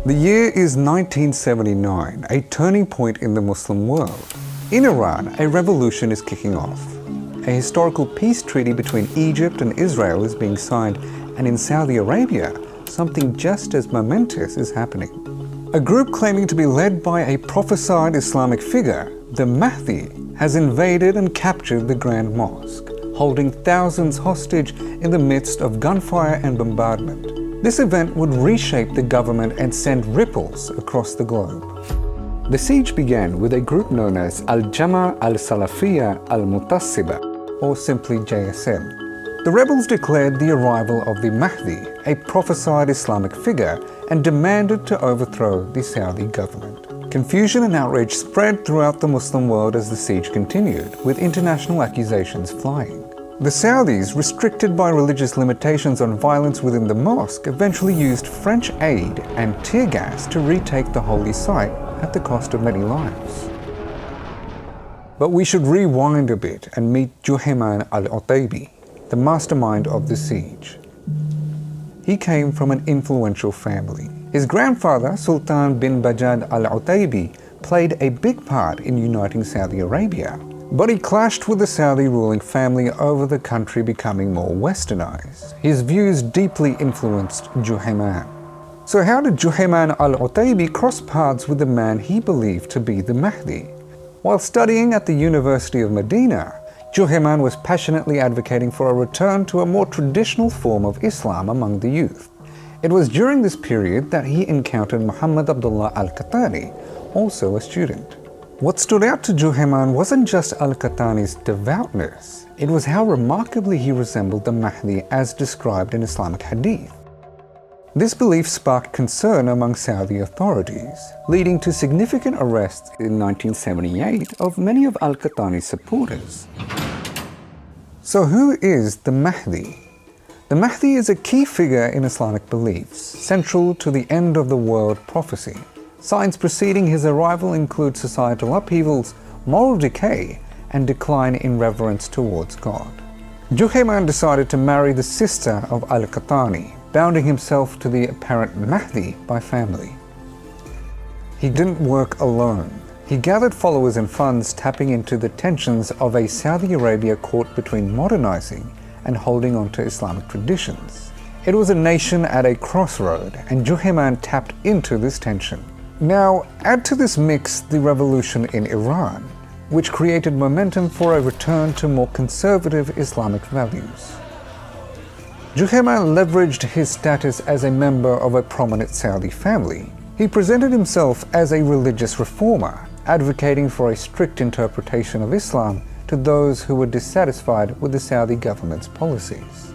The year is 1979, a turning point in the Muslim world. In Iran, a revolution is kicking off. A historical peace treaty between Egypt and Israel is being signed, and in Saudi Arabia, something just as momentous is happening. A group claiming to be led by a prophesied Islamic figure, the Mahdi, has invaded and captured the Grand Mosque, holding thousands hostage in the midst of gunfire and bombardment. This event would reshape the government and send ripples across the globe. The siege began with a group known as Al-Jama al-Salafiyya al-Mutassiba, or simply JSM. The rebels declared the arrival of the Mahdi, a prophesied Islamic figure, and demanded to overthrow the Saudi government. Confusion and outrage spread throughout the Muslim world as the siege continued, with international accusations flying. The Saudis, restricted by religious limitations on violence within the mosque, eventually used French aid and tear gas to retake the holy site at the cost of many lives. But we should rewind a bit and meet Juhayman al-Utaybi, the mastermind of the siege. He came from an influential family. His grandfather, Sultan bin Bajad al-Utaybi, played a big part in uniting Saudi Arabia. But he clashed with the Saudi ruling family over the country becoming more westernized. His views deeply influenced Juhayman. So how did Juhayman al-Utaybi cross paths with the man he believed to be the Mahdi? While studying at the University of Medina, Juhayman was passionately advocating for a return to a more traditional form of Islam among the youth. It was during this period that he encountered Muhammad Abdullah al-Qahtani, also a student. What stood out to Juhayman wasn't just al-Qahtani's devoutness, it was how remarkably he resembled the Mahdi as described in Islamic hadith. This belief sparked concern among Saudi authorities, leading to significant arrests in 1978 of many of al-Qahtani's supporters. So who is the Mahdi? The Mahdi is a key figure in Islamic beliefs, central to the end of the world prophecy. Signs preceding his arrival include societal upheavals, moral decay, and decline in reverence towards God. Juhayman decided to marry the sister of al-Qahtani, bounding himself to the apparent Mahdi by family. He didn't work alone. He gathered followers and funds, tapping into the tensions of a Saudi Arabia caught between modernizing and holding on to Islamic traditions. It was a nation at a crossroad, and Juhayman tapped into this tension. Now, add to this mix the revolution in Iran, which created momentum for a return to more conservative Islamic values. Juhayman leveraged his status as a member of a prominent Saudi family. He presented himself as a religious reformer, advocating for a strict interpretation of Islam to those who were dissatisfied with the Saudi government's policies.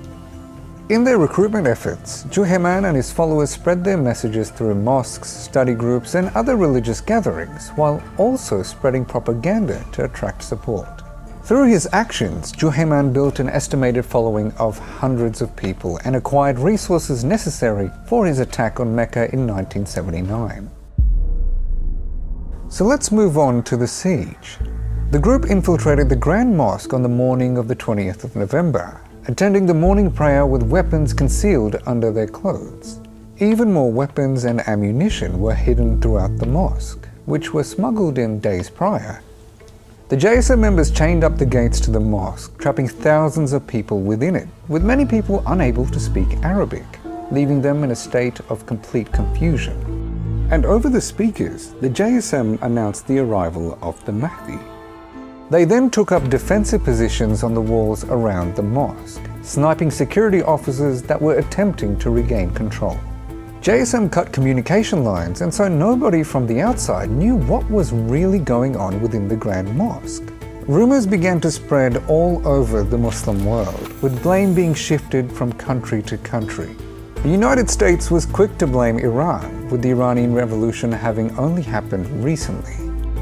In their recruitment efforts, Juhayman and his followers spread their messages through mosques, study groups, and other religious gatherings, while also spreading propaganda to attract support. Through his actions, Juhayman built an estimated following of hundreds of people and acquired resources necessary for his attack on Mecca in 1979. So let's move on to the siege. The group infiltrated the Grand Mosque on the morning of the 20th of November, attending the morning prayer with weapons concealed under their clothes. Even more weapons and ammunition were hidden throughout the mosque, which were smuggled in days prior. The JSM members chained up the gates to the mosque, trapping thousands of people within it, with many people unable to speak Arabic, leaving them in a state of complete confusion. And over the speakers, the JSM announced the arrival of the Mahdi. They then took up defensive positions on the walls around the mosque, sniping security officers that were attempting to regain control. JSM cut communication lines, and so nobody from the outside knew what was really going on within the Grand Mosque. Rumors began to spread all over the Muslim world, with blame being shifted from country to country. The United States was quick to blame Iran, with the Iranian Revolution having only happened recently,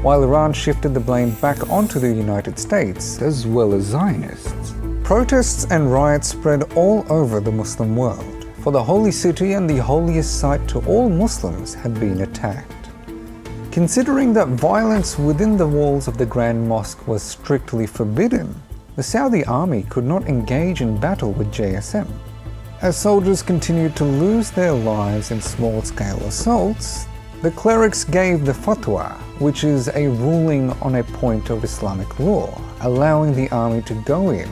while Iran shifted the blame back onto the United States, as well as Zionists. Protests and riots spread all over the Muslim world, for the holy city and the holiest site to all Muslims had been attacked. Considering that violence within the walls of the Grand Mosque was strictly forbidden, the Saudi army could not engage in battle with JSM. As soldiers continued to lose their lives in small-scale assaults, the clerics gave the fatwa, which is a ruling on a point of Islamic law, allowing the army to go in